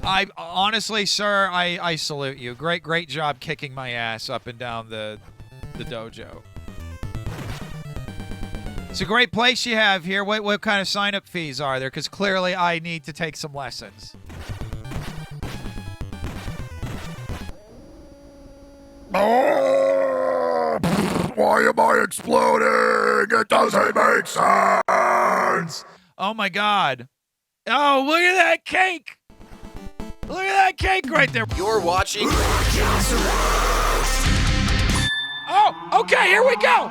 I honestly, sir, I salute you. Great job kicking my ass up and down the dojo. It's a great place you have here. What kind of sign-up fees are there? Because clearly I need to take some lessons. Why am I exploding? It doesn't make sense. Oh my God. Oh, look at that cake. Look at that cake right there. You're watching. Oh, okay, here we go.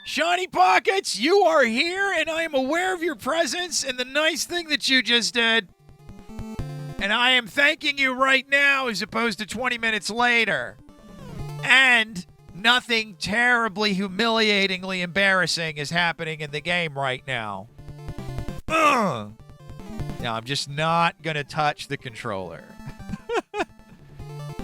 Shiny Pockets, you are here, and I am aware of your presence and the nice thing that you just did. And I am thanking you right now as opposed to 20 minutes later. And nothing terribly humiliatingly embarrassing is happening in the game right now. Now, I'm just not going to touch the controller.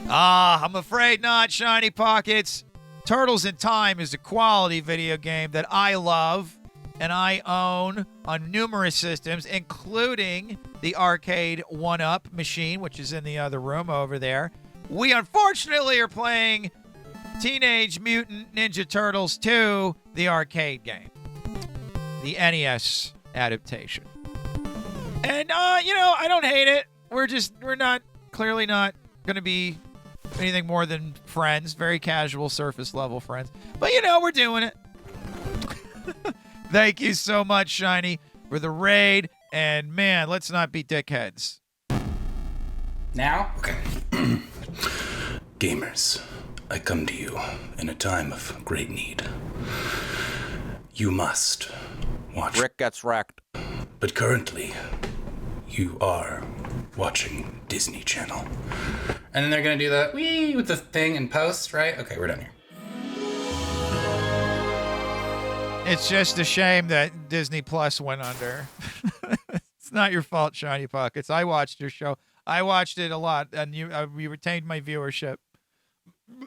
I'm afraid not, Shiny Pockets. Turtles in Time is a quality video game that I love and I own on numerous systems, including the arcade 1-Up machine, which is in the other room over there. We unfortunately are playing Teenage Mutant Ninja Turtles II, the arcade game. The NES adaptation. And, I don't hate it. We're clearly not going to be anything more than friends. Very casual, surface level friends. But, we're doing it. Thank you so much, Shiny, for the raid. And, man, let's not be dickheads. Now? Okay. Gamers, I come to you in a time of great need. You must watch. Rikk gets wrecked. But currently, you are watching Disney Channel. And then they're going to do the wee with the thing in post, right? Okay, we're done here. It's just a shame that Disney Plus went under. It's not your fault, Shiny Pockets. I watched your show. I watched it a lot, and you retained my viewership.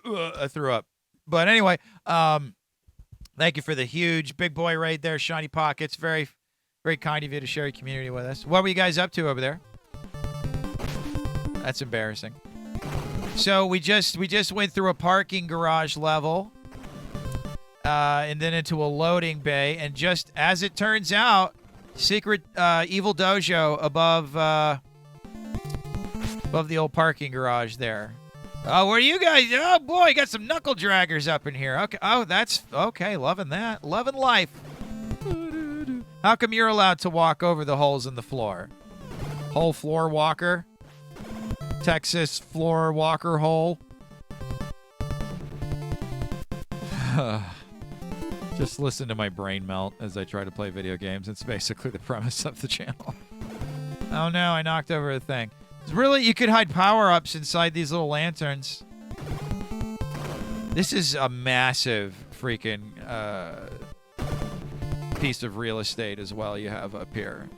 I threw up. But anyway, thank you for the huge big boy raid there, Shiny Pockets. Very, very kind of you to share your community with us. What were you guys up to over there? That's embarrassing. So we just went through a parking garage level. And then into a loading bay, and just as it turns out, secret evil dojo above the old parking garage there. Oh, where are you guys? Oh boy, you got some knuckle draggers up in here. Okay, oh that's okay. Loving that, loving life. How come you're allowed to walk over the holes in the floor? Whole floor walker, Texas floor walker hole. Just listen to my brain melt as I try to play video games. It's basically the premise of the channel. Oh no, I knocked over a thing. Really, you could hide power-ups inside these little lanterns. This is a massive freaking piece of real estate as well you have up here.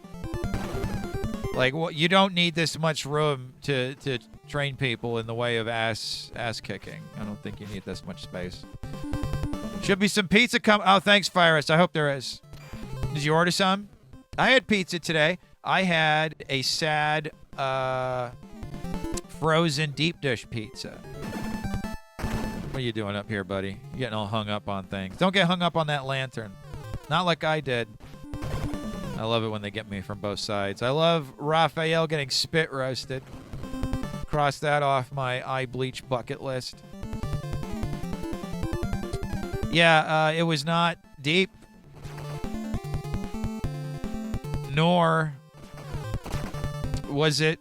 Like, you don't need this much room to train people in the way of ass kicking. I don't think you need this much space. Should be some pizza come. Oh, thanks, Virus. I hope there is. Did you order some? I had pizza today. I had a sad frozen deep dish pizza. What are you doing up here, buddy? You're getting all hung up on things. Don't get hung up on that lantern. Not like I did. I love it when they get me from both sides. I love Raphael getting spit roasted. Cross that off my eye bleach bucket list. Yeah, it was not deep, nor was it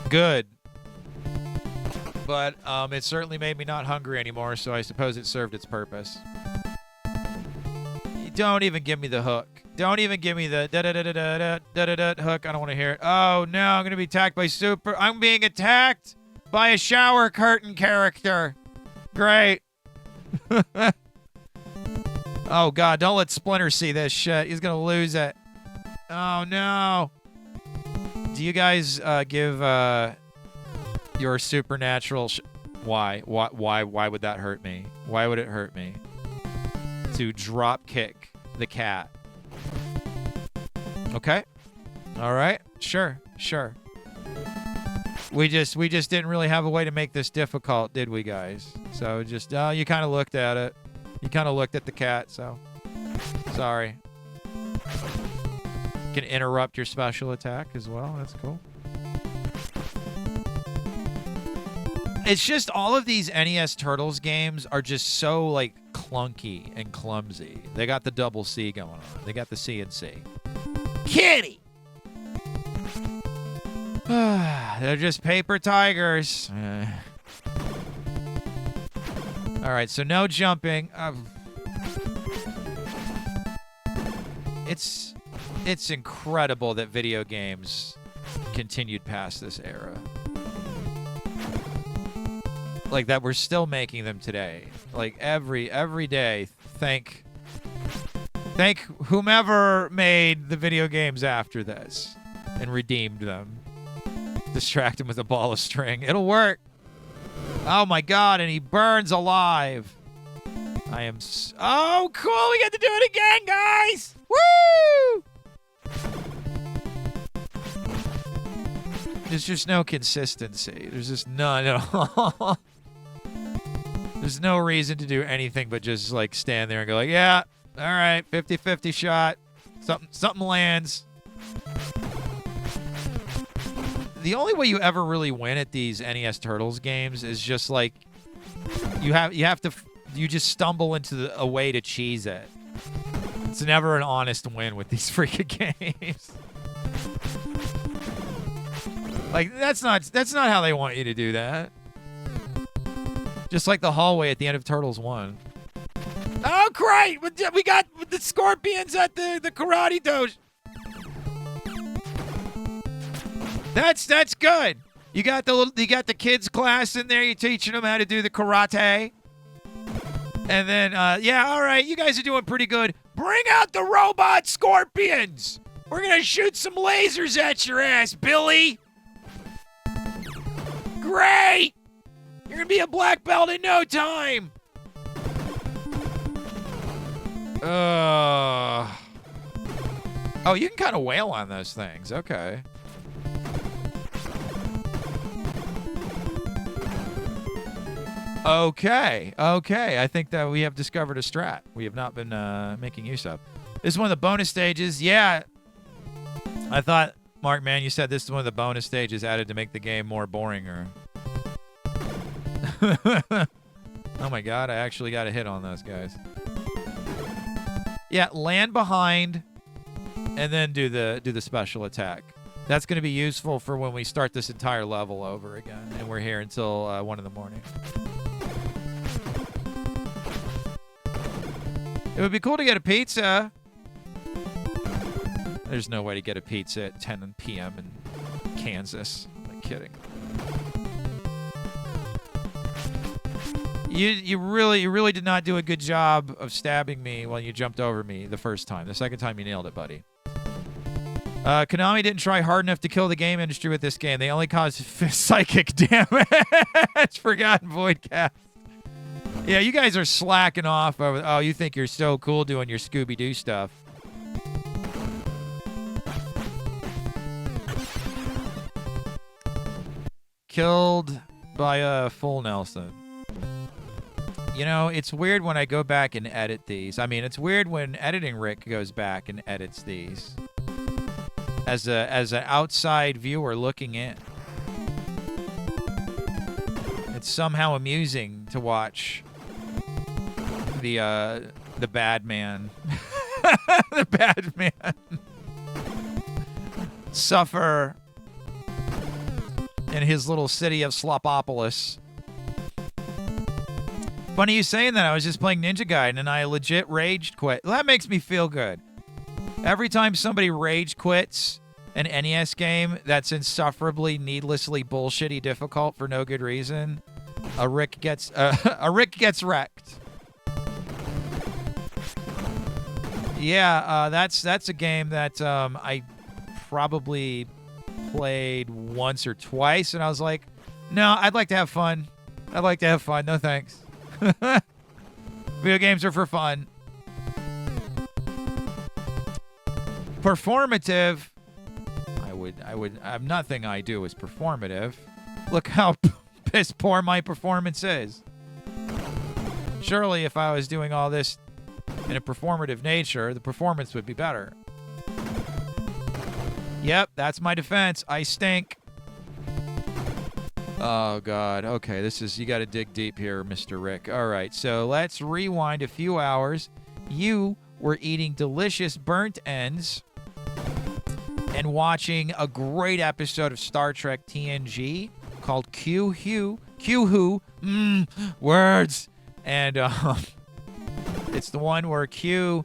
good, but it certainly made me not hungry anymore, so I suppose it served its purpose. Don't even give me the hook. Don't even give me the da-da-da-da-da-da-da-da hook. I don't want to hear it. Oh, no, I'm going to be attacked by Super. I'm being attacked by a shower curtain character. Great. Oh, God, don't let Splinter see this shit. He's going to lose it. Oh, no. Do you guys give your supernatural Why? Why would that hurt me? Why would it hurt me to drop kick the cat? Okay. All right. Sure. We just didn't really have a way to make this difficult, did we, guys? So just you kind of looked at it. You kind of looked at the cat, so sorry. Can interrupt your special attack as well. That's cool. It's just all of these NES Turtles games are just so like clunky and clumsy. They got the double C going on. They got the CNC. Kitty! They're just paper tigers. All right, so no jumping. It's incredible that video games continued past this era. Like that we're still making them today. Like every day, thank whomever made the video games after this and redeemed them. Distract him with a ball of string. It'll work. Oh my god, and he burns alive. I am oh, cool. We get to do it again, guys. Woo! There's just no consistency. There's just none at all. There's no reason to do anything but just like stand there and go like, yeah, all right, 50-50 shot. Something lands. The only way you ever really win at these NES Turtles games is just like you just stumble into a way to cheese it. It's never an honest win with these freaking games. Like that's not how they want you to do that. Just like the hallway at the end of Turtles 1. Oh great! We got the scorpions at the karate dojo. That's good. You got the kids class in there. You're teaching them how to do the karate. And then yeah, all right, you guys are doing pretty good. Bring out the robot scorpions. We're gonna shoot some lasers at your ass, Billy. Great. You're gonna be a black belt in no time. Oh, you can kind of wail on those things. Okay. Okay. I think that we have discovered a strat we have not been making use of. This is one of the bonus stages. Yeah. I thought, Mark, man, you said this is one of the bonus stages added to make the game more boring, or... Oh my god, I actually got a hit on those guys. Yeah, land behind and then do the special attack. That's going to be useful for when we start this entire level over again and we're here until 1 in the morning. It would be cool to get a pizza. There's no way to get a pizza at 10 p.m. in Kansas. I'm kidding. You really did not do a good job of stabbing me when you jumped over me the first time. The second time you nailed it, buddy. Konami didn't try hard enough to kill the game industry with this game. They only caused psychic damage. Forgotten Void Cast. Yeah, you guys are slacking off over. Oh, you think you're so cool doing your Scooby-Doo stuff. Killed by a full Nelson. You know, it's weird when I go back and edit these. I mean, it's weird when editing Rikk goes back and edits these. As an outside viewer looking in. It's somehow amusing to watch the bad man the bad man suffer in his little city of Slopopolis. Funny you saying that. I was just playing Ninja Gaiden and I legit rage quit. That makes me feel good. Every time somebody rage quits an NES game that's insufferably, needlessly bullshitty difficult for no good reason, a Rikk gets wrecked. Yeah, that's a game that I probably played once or twice, and I was like, no, I'd like to have fun. I'd like to have fun. No thanks. Video games are for fun. Performative. Nothing I do is performative. Look how piss poor my performance is. Surely if I was doing all this in a performative nature, the performance would be better. Yep, that's my defense. I stink. Oh, God. Okay, you got to dig deep here, Mr. Rikk. All right, so let's rewind a few hours. You were eating delicious burnt ends and watching a great episode of Star Trek TNG called Q-Who. Words. And it's the one where Q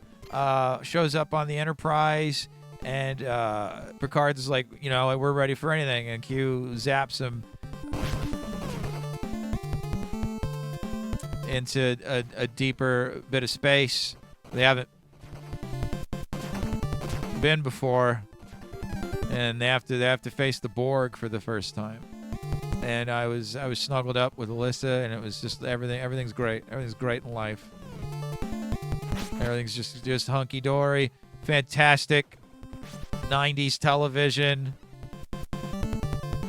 shows up on the Enterprise, and Picard's like, we're ready for anything, and Q zaps him into a deeper bit of space they haven't been before, and they have to face the Borg for the first time. And I was snuggled up with Alyssa, and it was just everything's great. Everything's great in life. Everything's just hunky dory, fantastic 90s television.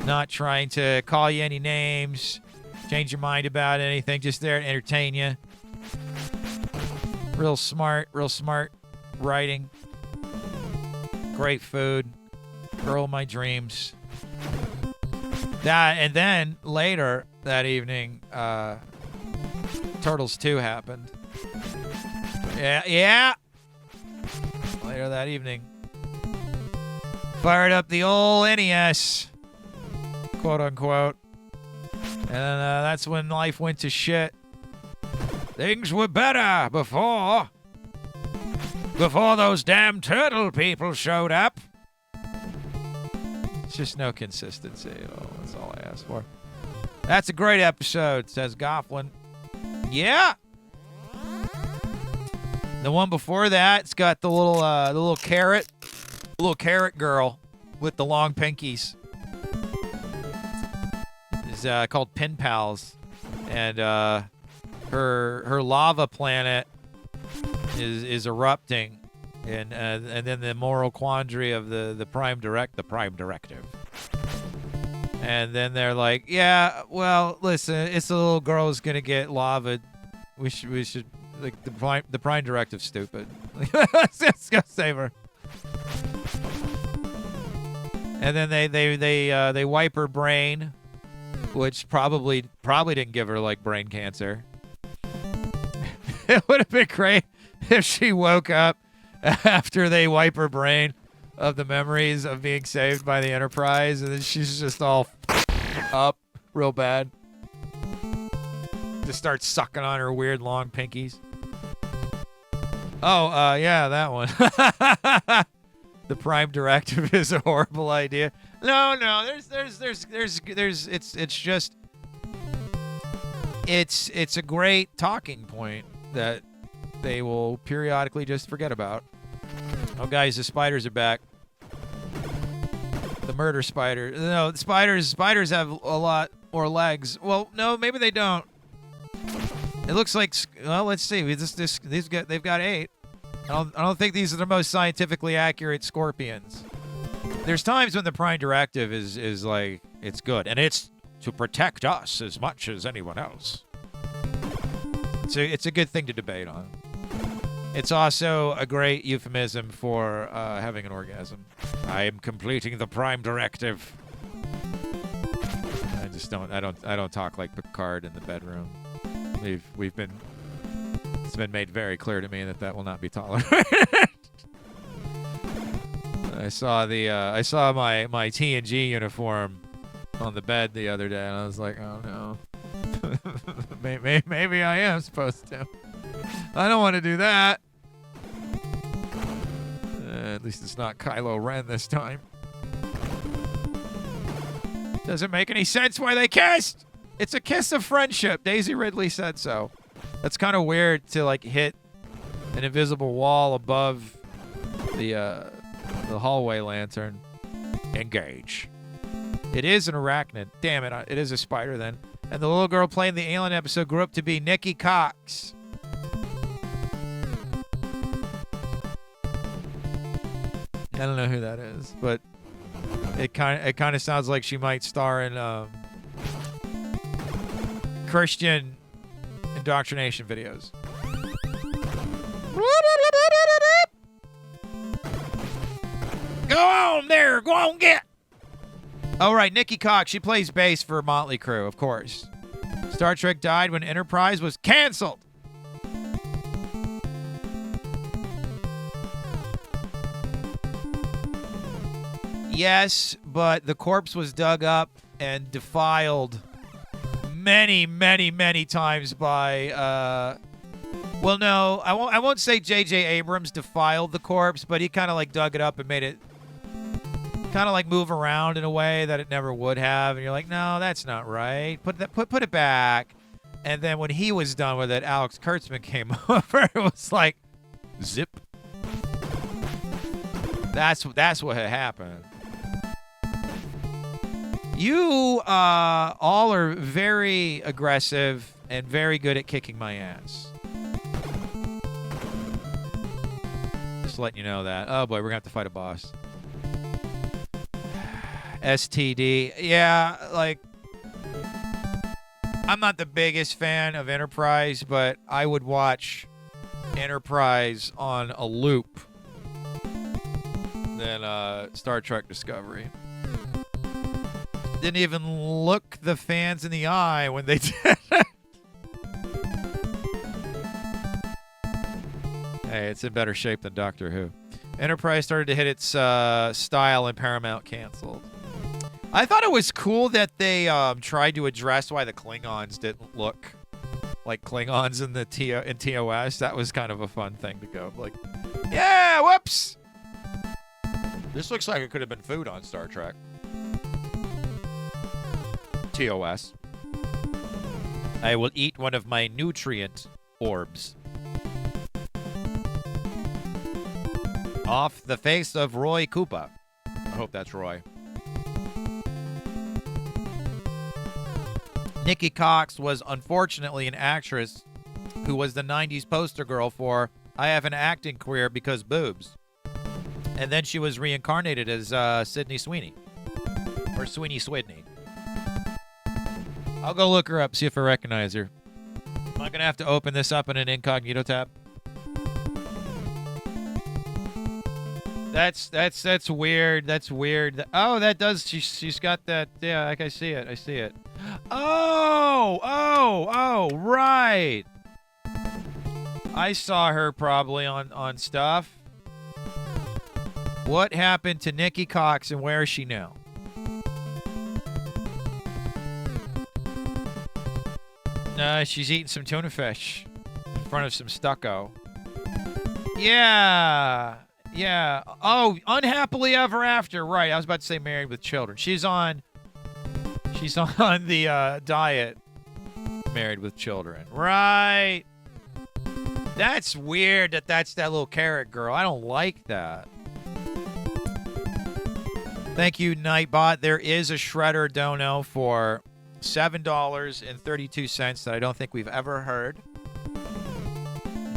Not trying to call you any names, change your mind about anything, just there to entertain you. Real smart writing. Great food. Girl of my dreams. That, and then later that evening, Turtles 2 happened. Yeah. Later that evening, fired up the old NES, quote unquote, and that's when life went to shit. Things were better before those damn turtle people showed up. It's just no consistency at all. That's all I asked for. That's a great episode, says Gofflin. Yeah. The one before that, it's got the little carrot girl with the long pinkies. It's called Pin Pals, and her lava planet is erupting, and then the moral quandary of the prime directive. And then they're like, yeah, well, listen, it's a little girl who's gonna get lava. We should like the prime directive's stupid. Let's go save her. And then they wipe her brain, which probably didn't give her like brain cancer. It would have been great if she woke up after they wipe her brain of the memories of being saved by the Enterprise, and then she's just all up real bad. Just starts sucking on her weird long pinkies. Oh, yeah, that one. The prime directive is a horrible idea. No, it's a great talking point that they will periodically just forget about. Oh, guys, the spiders are back. The murder spider. No, spiders have a lot more legs. Well, no, maybe they don't. It looks like, well, let's see. They've got 8. I don't think these are the most scientifically accurate scorpions. There's times when the prime directive is like, it's good, and it's to protect us as much as anyone else. It's a good thing to debate on. It's also a great euphemism for having an orgasm. I am completing the prime directive. I don't talk like Picard in the bedroom. It's been made very clear to me that will not be tolerated. I saw my TNG uniform on the bed the other day, and I was like, oh no. Maybe I am supposed to. I don't want to do that. At least it's not Kylo Ren this time. Doesn't make any sense why they kissed. It's a kiss of friendship. Daisy Ridley said so. That's kind of weird to like hit an invisible wall above the hallway lantern. Engage. It is an arachnid. Damn it! It is a spider then. And the little girl playing the alien episode grew up to be Nikki Cox. I don't know who that is, but it kind of sounds like she might star in Christian indoctrination videos. Go on there, go on get. Oh right, Nikki Cox. She plays bass for Motley Crue, of course. Star Trek died when Enterprise was canceled. Yes, but the corpse was dug up and defiled many, many, many times by, well, no, I won't say J.J. Abrams defiled the corpse, but he kind of like dug it up and made it kind of like move around in a way that it never would have. And you're like, no, that's not right. Put it back. And then when he was done with it, Alex Kurtzman came over. It was like, zip. That's what had happened. You all are very aggressive and very good at kicking my ass. Just letting you know that. Oh boy, we're gonna have to fight a boss. STD. Yeah, like, I'm not the biggest fan of Enterprise, but I would watch Enterprise on a loop than Star Trek Discovery. Didn't even look the fans in the eye when they did it. Hey, it's in better shape than Doctor Who. Enterprise started to hit its style and Paramount canceled. I thought it was cool that they tried to address why the Klingons didn't look like Klingons in the TOS. That was kind of a fun thing to go like, yeah, whoops. This looks like it could have been food on Star Trek. TOS. I will eat one of my nutrient orbs. Off the face of Roy Koopa. I hope that's Roy. Nikki Cox was unfortunately an actress who was the 90s poster girl for I have an acting career because boobs. And then she was reincarnated as Sydney Sweeney. Or Sweeney Swidney. I'll go look her up, see if I recognize her. Am I going to have to open this up in an incognito tab? That's weird. That's weird. Oh, that does. She's got that. Yeah, like I see it. I see it. Oh, right. I saw her probably on stuff. What happened to Nikki Cox and where is she now? She's eating some tuna fish in front of some stucco. Yeah. Oh, unhappily ever after. Right. I was about to say married with children. She's on the diet. Married with children. Right. That's weird that's that little carrot girl. I don't like that. Thank you, Nightbot. There is a Shredder dono for $7.32 that I don't think we've ever heard.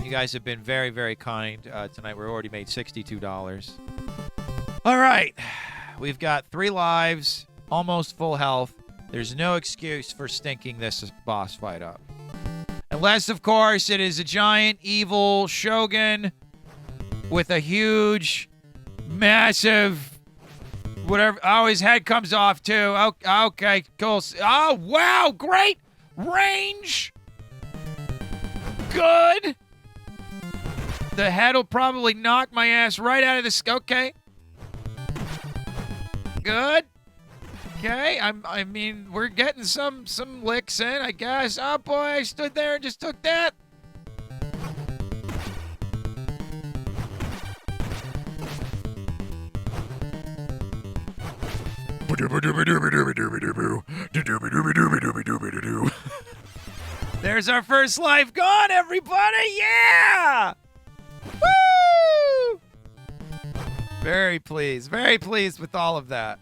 You guys have been very, very kind tonight. We've already made $62. All right. We've got 3 lives, almost full health. There's no excuse for stinking this boss fight up. Unless, of course, it is a giant, evil Shogun with a huge, massive, whatever. Oh, his head comes off, too. Okay, cool. Oh, wow, great range. Good. The head will probably knock my ass right out of the sky. Okay. Good. Okay. I mean, we're getting some licks in, I guess. Oh boy, I stood there and just took that. There's our first life gone, everybody. Yeah. Woo! Very pleased with all of that.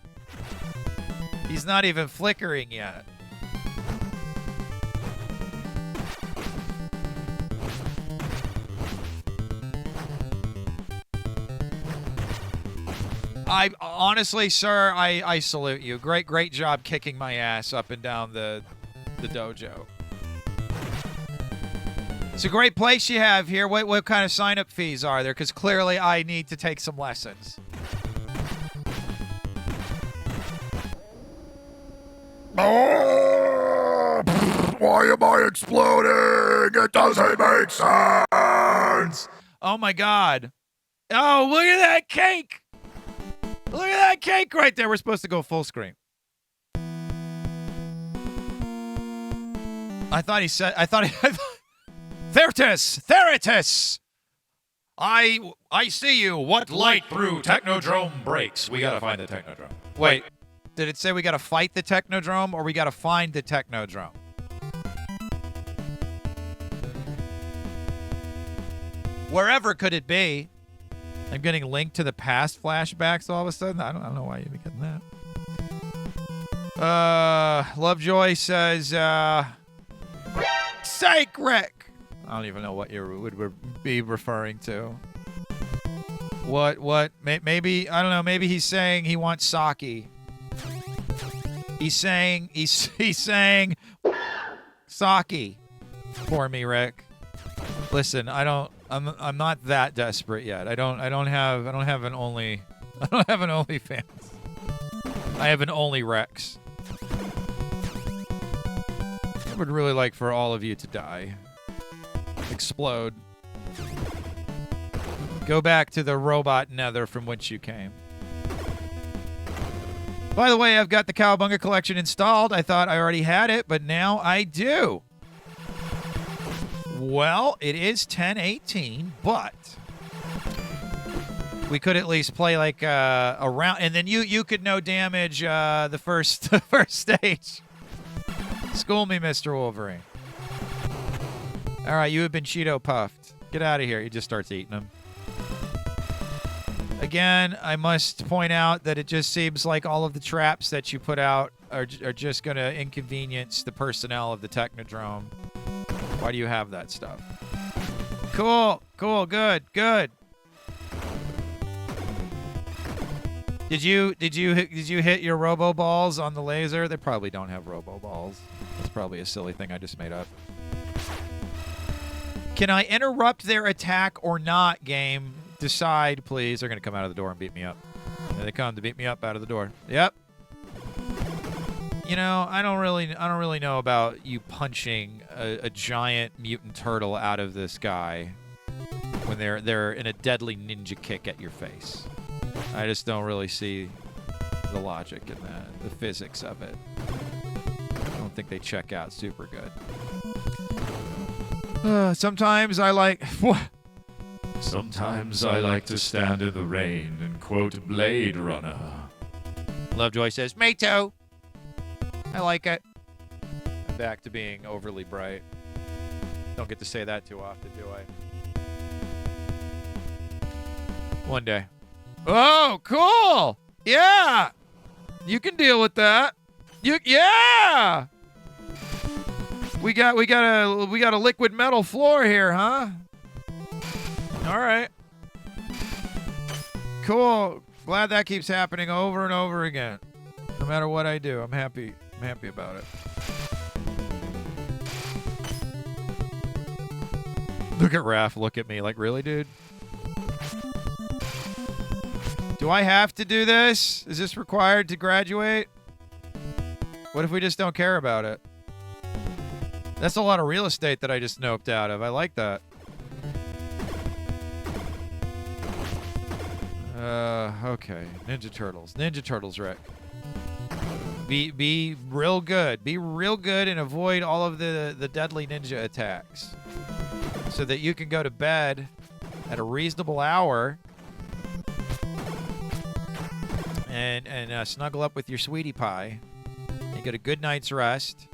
He's not even flickering yet. I honestly, sir, I salute you. Great job kicking my ass up and down the dojo. It's a great place you have here. What kind of sign-up fees are there? Because clearly I need to take some lessons. Oh, why am I exploding? It doesn't make sense. Oh my God. Oh, look at that cake. Look at that cake right there. We're supposed to go full screen. I thought he Theritus! I see you. What light through Technodrome breaks? We gotta find the Technodrome. Wait, did it say we gotta fight the Technodrome or we gotta find the Technodrome? Wherever could it be? I'm getting linked to the past flashbacks all of a sudden. I don't know why you'd be getting that. Lovejoy says, Psych, Rikk! I don't even know what you would be referring to. What? Maybe, I don't know, maybe he's saying he wants sake. He's saying sake for me, Rikk. Listen, I'm not that desperate yet. I don't have an OnlyFans. I have an Only Rex. I would really like for all of you to die. Explode. Go back to the robot nether from which you came. By the way, I've got the Cowabunga collection installed. I thought I already had it, but now I do. Well, it is 10:18, but we could at least play like a round, and then you could no damage the first stage. School me, Mr. Wolverine. All right, you have been Cheeto puffed. Get out of here. He just starts eating them. Again, I must point out that it just seems like all of the traps that you put out are just going to inconvenience the personnel of the Technodrome. Why do you have that stuff? Cool, good. Did you hit your robo balls on the laser? They probably don't have robo balls. That's probably a silly thing I just made up. Can I interrupt their attack or not, game? Decide, please. They're gonna come out of the door and beat me up. There they come to beat me up out of the door. Yep. You know, I don't really know about you punching a giant mutant turtle out of the sky when they're in a deadly ninja kick at your face. I just don't really see the logic in that, the physics of it. I don't think they check out super good. Sometimes I like to stand in the rain and quote Blade Runner. Lovejoy says, me too. I like it. I'm back to being overly bright. Don't get to say that too often, do I? One day. Oh, cool! Yeah! You can deal with that. Yeah! We got a liquid metal floor here, huh? All right. Cool. Glad that keeps happening over and over again. No matter what I do, I'm happy. I'm happy about it. Look at Raph. Look at me. Like, really, dude? Do I have to do this? Is this required to graduate? What if we just don't care about it? That's a lot of real estate that I just noped out of. I like that. Okay. Ninja Turtles, Rekt. Be real good. Be real good and avoid all of the deadly ninja attacks, so that you can go to bed at a reasonable hour and snuggle up with your sweetie pie and get a good night's rest.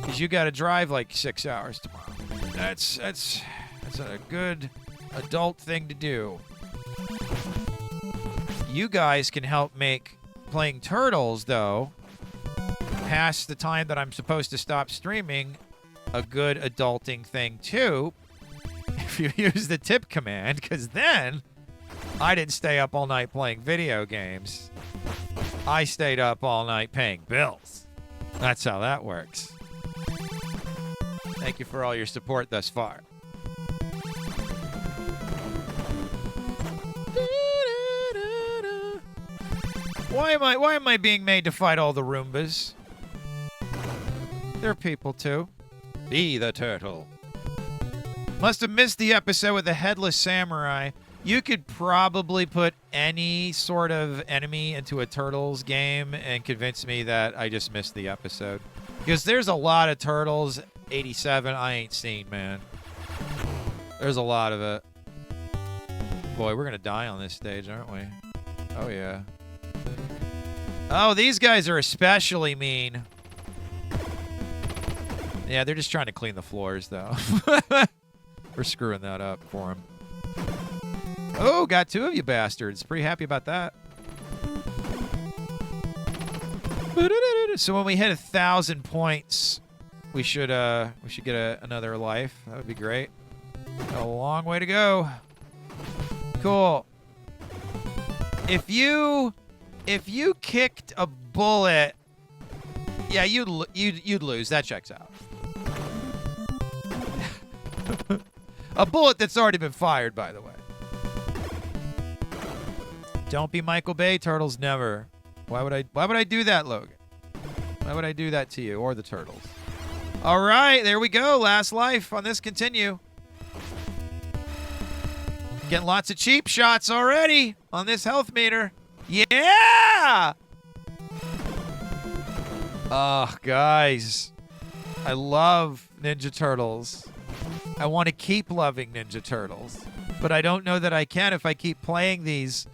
Because you got to drive like 6 hours tomorrow. That's a good adult thing to do. You guys can help make playing Turtles, though, past the time that I'm supposed to stop streaming, a good adulting thing, too, if you use the tip command, because then I didn't stay up all night playing video games. I stayed up all night paying bills. That's how that works. Thank you for all your support thus far. Why am I being made to fight all the Roombas? They're people too. Be the turtle. Must have missed the episode with the headless samurai. You could probably put any sort of enemy into a Turtles game and convince me that I just missed the episode. Because there's a lot of Turtles 87 I ain't seen, man. There's a lot of it. Boy, we're going to die on this stage, aren't we? Oh, yeah. Oh, these guys are especially mean. Yeah, they're just trying to clean the floors, though. We're screwing that up for them. Oh, got two of you bastards. Pretty happy about that. So when we hit 1,000 points, we should get another life. That would be great. Got a long way to go. Cool. If you kicked a bullet, yeah, you'd lose. That checks out. A bullet that's already been fired, by the way. Don't be Michael Bay, Turtles never. Why would I do that, Logan? Why would I do that to you or the Turtles? All right, there we go. Last life on this continue. Getting lots of cheap shots already on this health meter. Yeah! Oh, guys. I love Ninja Turtles. I want to keep loving Ninja Turtles. But I don't know that I can if I keep playing these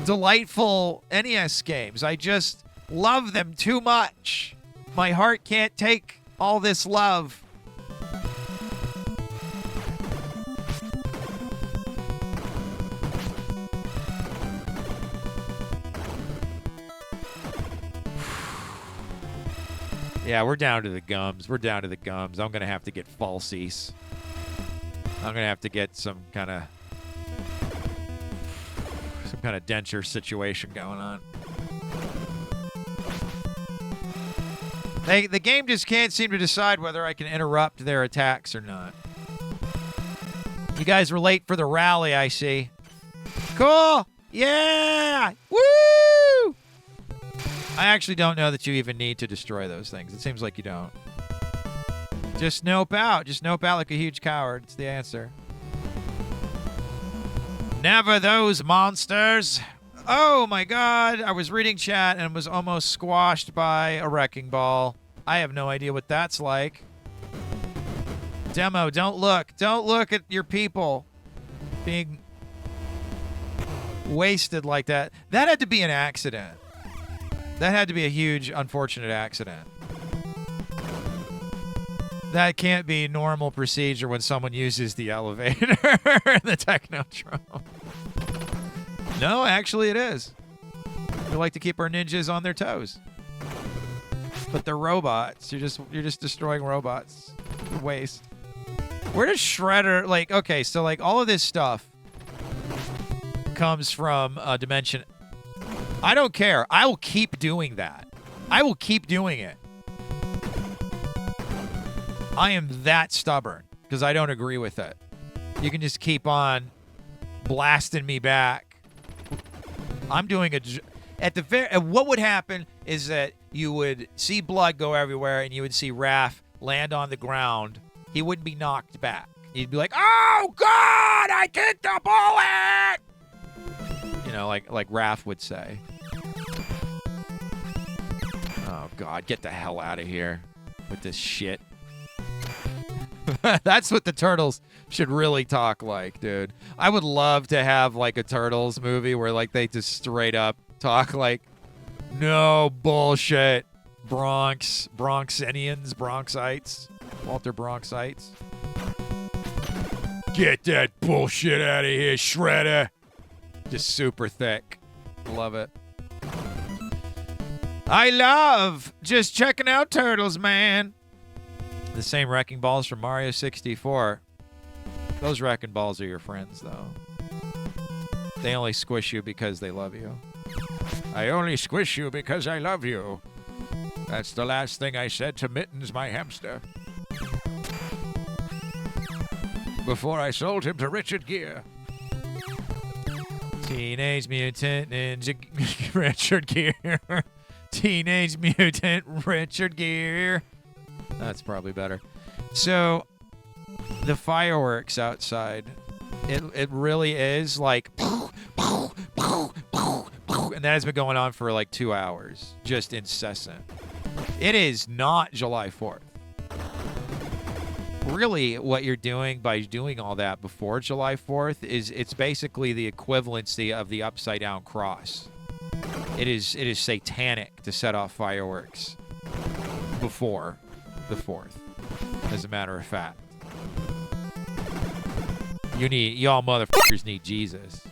delightful NES games. I just love them too much. My heart can't take all this love. Yeah, we're down to the gums. We're down to the gums. I'm going to have to get falsies. I'm going to have to get some kind of denture situation going on. The game just can't seem to decide whether I can interrupt their attacks or not. You guys were late for the rally, I see. Cool! Yeah! Woo! I actually don't know that you even need to destroy those things. It seems like you don't. Just nope out. Just nope out like a huge coward. It's the answer. Never those monsters. Oh my god. I was reading chat and was almost squashed by a wrecking ball. I have no idea what that's like. Demo, don't look. Don't look at your people being wasted like that. That had to be an accident. That had to be a huge, unfortunate accident. That can't be normal procedure when someone uses the elevator in the Technodrome. No, actually it is. We like to keep our ninjas on their toes. But they're robots. You're just destroying robots. Waste. Where does Shredder, like, okay, so like all of this stuff comes from Dimension. I don't care. I will keep doing that. I will keep doing it. I am that stubborn because I don't agree with it. You can just keep on blasting me back. I'm doing what would happen is that you would see blood go everywhere and you would see Raph land on the ground. He wouldn't be knocked back. He'd be like, "Oh God, I kicked a bullet!" You know, like Raph would say. Oh God, get the hell out of here with this shit. That's what the Turtles should really talk like, dude. I would love to have like a Turtles movie where like they just straight up talk like, no bullshit, Bronxians, Bronxites, Walter Bronxites. Get that bullshit out of here, Shredder. Just super thick. Love it. I love just checking out Turtles, man. The same wrecking balls from Mario 64. Those wrecking balls are your friends, though. They only squish you because they love you. I only squish you because I love you. That's the last thing I said to Mittens, my hamster. Before I sold him to Richard Gere. Teenage Mutant Ninja Richard Gere. Teenage Mutant Richard Gere. That's probably better. So, the fireworks outside, it really is like, and that has been going on for like 2 hours, just incessant. It is not July 4th. Really, what you're doing by doing all that before July 4th is it's basically the equivalency of the upside down cross. It is satanic to set off fireworks before the 4th, as a matter of fact. Y'all motherfuckers need Jesus.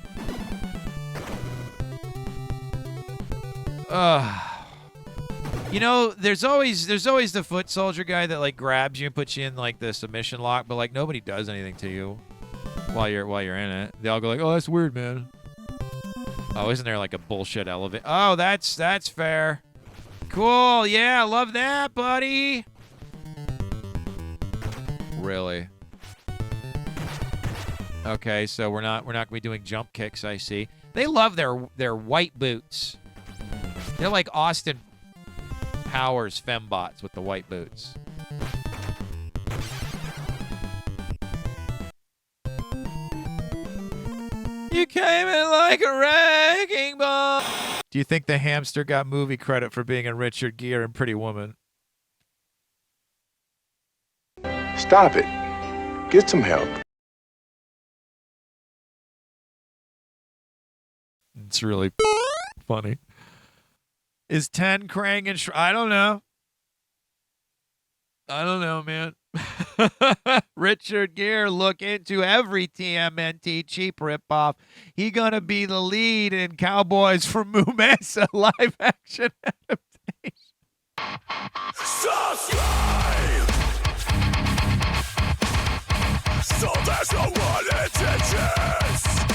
You know, there's always the foot soldier guy that like grabs you and puts you in like the submission lock, but like nobody does anything to you while you're in it. They all go like, "Oh, that's weird, man." Oh, isn't there like a bullshit elevator? Oh, that's fair. Cool. Yeah, love that, buddy. Really? Okay, so we're not gonna be doing jump kicks. I see. They love their white boots. They're like Austin Powers fembots with the white boots. You came in like a wrecking ball. Do you think the hamster got movie credit for being in Richard Gere and Pretty Woman? Stop it. Get some help. It's really funny. Is 10 Krang and I don't know. I don't know, man. Richard Gere look into every TMNT cheap ripoff. He gonna be the lead in Cowboys from Moo Mesa live action adaptation. So there's no one intentions.